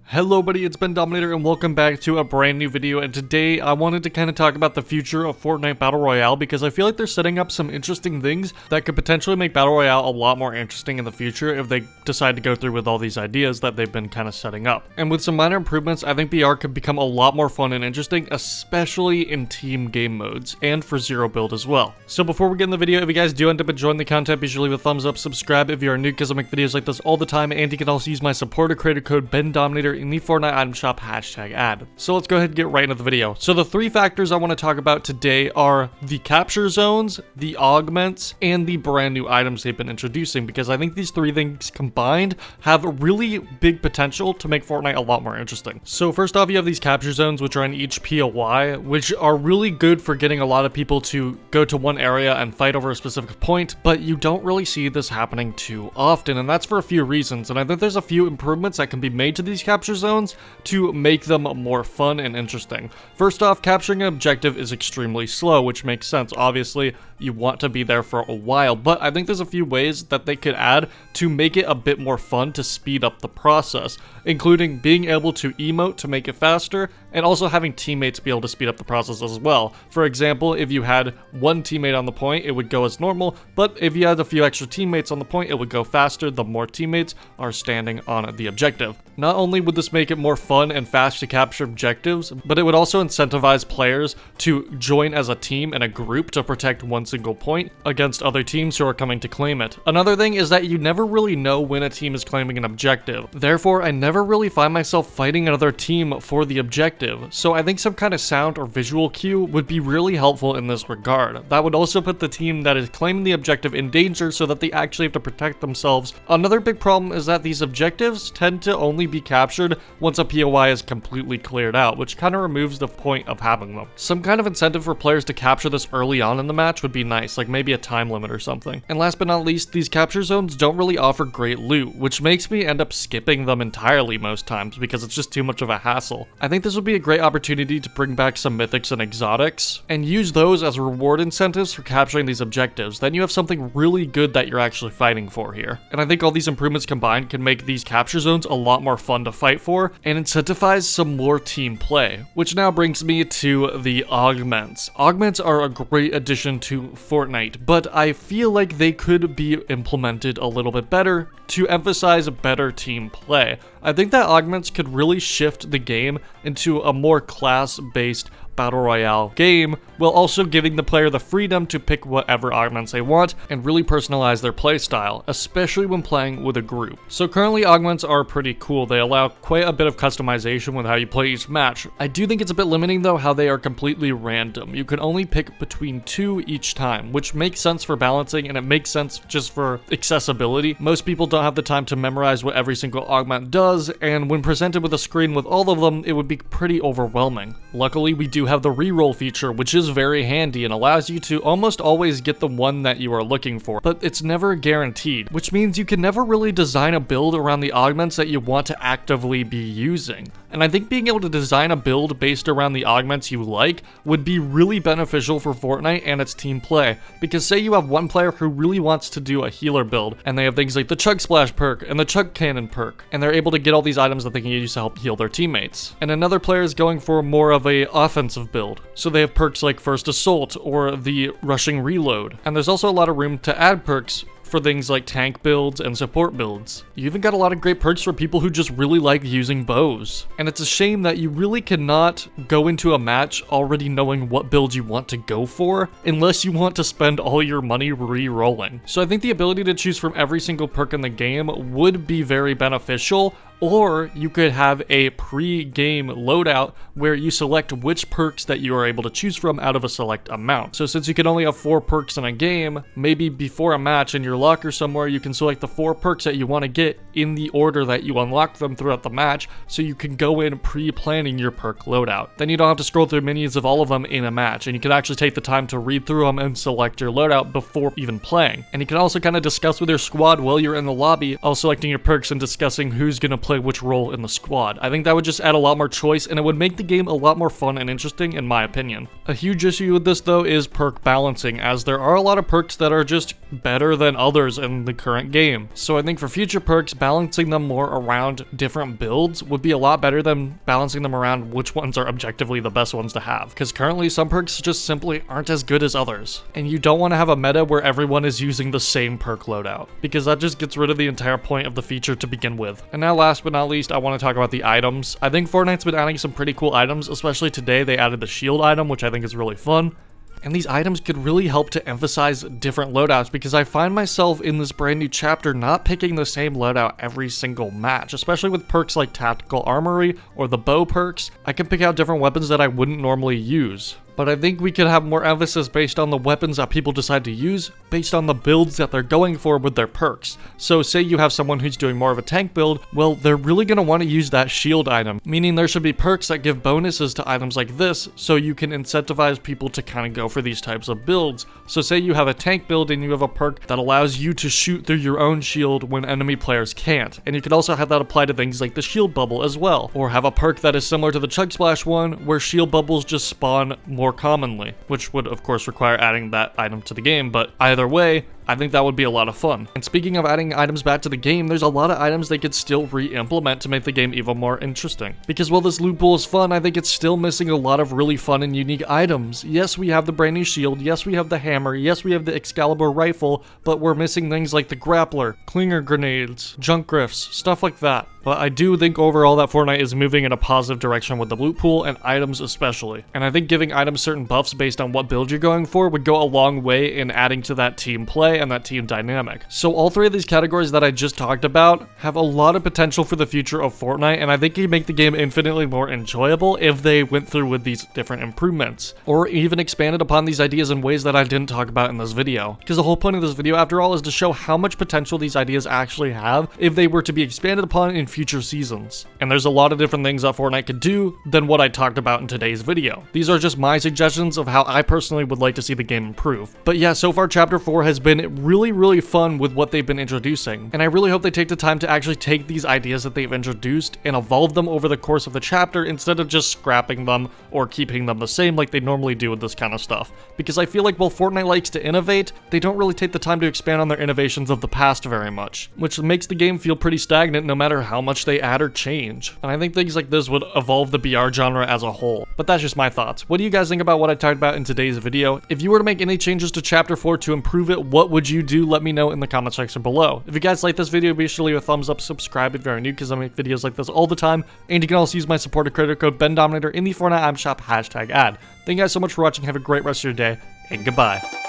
Hello buddy, it's Bendominator and welcome back to a brand new video, and today I wanted to kind of talk about the future of Fortnite Battle Royale because I feel like they're setting up some interesting things that could potentially make Battle Royale a lot more interesting in the future if they decide to go through with all these ideas that they've been kind of setting up. And with some minor improvements, I think BR could become a lot more fun and interesting, especially in team game modes and for zero build as well. So before we get in the video, if you guys do end up enjoying the content, be sure to leave a thumbs up, subscribe if you are new because I make videos like this all the time, and you can also use my supporter creator code Bendominator in the Fortnite item shop #ad. So let's go ahead and get right into the video. So the three factors I want to talk about today are the capture zones, the augments, and the brand new items they've been introducing, because I think these three things combined have really big potential to make Fortnite a lot more interesting. So first off, you have these capture zones, which are in each POI, which are really good for getting a lot of people to go to one area and fight over a specific point, but you don't really see this happening too often, and that's for a few reasons. And I think there's a few improvements that can be made to these capture zones to make them more fun and interesting. First off, capturing an objective is extremely slow, which makes sense. Obviously, you want to be there for a while, but I think there's a few ways that they could add to make it a bit more fun to speed up the process, including being able to emote to make it faster, and also having teammates be able to speed up the process as well. For example, if you had one teammate on the point, it would go as normal, but if you had a few extra teammates on the point, it would go faster the more teammates are standing on the objective. Not only would this make it more fun and fast to capture objectives, but it would also incentivize players to join as a team and a group to protect one single point against other teams who are coming to claim it. Another thing is that you never really know when a team is claiming an objective. Therefore, I never really find myself fighting another team for the objective. So I think some kind of sound or visual cue would be really helpful in this regard. That would also put the team that is claiming the objective in danger so that they actually have to protect themselves. Another big problem is that these objectives tend to only be captured once a POI is completely cleared out, which kind of removes the point of having them. Some kind of incentive for players to capture this early on in the match would be nice, like maybe a time limit or something. And last but not least, these capture zones don't really offer great loot, which makes me end up skipping them entirely most times because it's just too much of a hassle. I think this would be a great opportunity to bring back some mythics and exotics and use those as reward incentives for capturing these objectives. Then you have something really good that you're actually fighting for here. And I think all these improvements combined can make these capture zones a lot more fun to fight for and incentivize some more team play, which now brings me to the augments. Augments are a great addition to Fortnite, but I feel like they could be implemented a little bit better to emphasize better team play. I think that augments could really shift the game into a more class-based Battle Royale game, while also giving the player the freedom to pick whatever augments they want and really personalize their playstyle, especially when playing with a group. So currently augments are pretty cool. They allow quite a bit of customization with how you play each match. I do think it's a bit limiting though how they are completely random. You can only pick between 2 each time, which makes sense for balancing and it makes sense just for accessibility. Most people don't have the time to memorize what every single augment does, and when presented with a screen with all of them, it would be pretty overwhelming. Luckily, we do have the reroll feature, which is very handy and allows you to almost always get the one that you are looking for, but it's never guaranteed, which means you can never really design a build around the augments that you want to actively be using. And I think being able to design a build based around the augments you like would be really beneficial for Fortnite and its team play, because say you have one player who really wants to do a healer build, and they have things like the Chug Splash perk and the Chug Cannon perk, and they're able to get all these items that they can use to help heal their teammates. And another player is going for more of a offensive build, so they have perks like First Assault or the Rushing Reload. And there's also a lot of room to add perks for things like tank builds and support builds. You even got a lot of great perks for people who just really like using bows. And it's a shame that you really cannot go into a match already knowing what build you want to go for unless you want to spend all your money re-rolling. So I think the ability to choose from every single perk in the game would be very beneficial. Or you could have a pre-game loadout where you select which perks that you are able to choose from out of a select amount. So since you can only have 4 perks in a game, maybe before a match in your locker somewhere, you can select the 4 perks that you want to get in the order that you unlock them throughout the match, so you can go in pre-planning your perk loadout. Then you don't have to scroll through menus of all of them in a match, and you can actually take the time to read through them and select your loadout before even playing. And you can also kind of discuss with your squad while you're in the lobby, while selecting your perks and discussing who's going to play which role in the squad. I think that would just add a lot more choice, and it would make the game a lot more fun and interesting in my opinion. A huge issue with this though is perk balancing, as there are a lot of perks that are just better than others in the current game. So I think for future perks, balancing them more around different builds would be a lot better than balancing them around which ones are objectively the best ones to have. Because currently some perks just simply aren't as good as others. And you don't want to have a meta where everyone is using the same perk loadout, because that just gets rid of the entire point of the feature to begin with. And now last but not least, I want to talk about the items. I think Fortnite's been adding some pretty cool items, especially today they added the shield item, which I think is really fun. And these items could really help to emphasize different loadouts, because I find myself in this brand new chapter not picking the same loadout every single match, especially with perks like Tactical Armory or the bow perks. I can pick out different weapons that I wouldn't normally use. But I think we could have more emphasis based on the weapons that people decide to use, based on the builds that they're going for with their perks. So say you have someone who's doing more of a tank build, well, they're really going to want to use that shield item, meaning there should be perks that give bonuses to items like this, so you can incentivize people to kind of go for these types of builds. So say you have a tank build and you have a perk that allows you to shoot through your own shield when enemy players can't. And you could also have that apply to things like the shield bubble as well, or have a perk that is similar to the Chug Splash one, where shield bubbles just spawn more commonly, which would of course require adding that item to the game, but either way, I think that would be a lot of fun. And speaking of adding items back to the game, there's a lot of items they could still re-implement to make the game even more interesting. Because while this loot pool is fun, I think it's still missing a lot of really fun and unique items. Yes, we have the brand new shield, yes, we have the hammer, yes, we have the Excalibur rifle, but we're missing things like the grappler, clinger grenades, junk grifts, stuff like that. But I do think overall that Fortnite is moving in a positive direction with the loot pool and items especially. And I think giving items certain buffs based on what build you're going for would go a long way in adding to that team play and that team dynamic. So all three of these categories that I just talked about have a lot of potential for the future of Fortnite, and I think it'd make the game infinitely more enjoyable if they went through with these different improvements, or even expanded upon these ideas in ways that I didn't talk about in this video. Because the whole point of this video, after all, is to show how much potential these ideas actually have if they were to be expanded upon in future seasons. And there's a lot of different things that Fortnite could do than what I talked about in today's video. These are just my suggestions of how I personally would like to see the game improve. But yeah, so far Chapter 4 has been really fun with what they've been introducing, and I really hope they take the time to actually take these ideas that they've introduced and evolve them over the course of the chapter instead of just scrapping them or keeping them the same like they normally do with this kind of stuff. Because I feel like while Fortnite likes to innovate, they don't really take the time to expand on their innovations of the past very much, which makes the game feel pretty stagnant no matter how much they add or change. And I think things like this would evolve the BR genre as a whole. But that's just my thoughts. What do you guys think about what I talked about in today's video? If you were to make any changes to Chapter 4 to improve it, what would you do? Let me know in the comment section below. If you guys like this video, be sure to leave a thumbs up, subscribe if you're new, because I make videos like this all the time, and you can also use my supporter creator code Bendominator in the Fortnite item shop #ad. Thank you guys so much for watching, have a great rest of your day, and goodbye.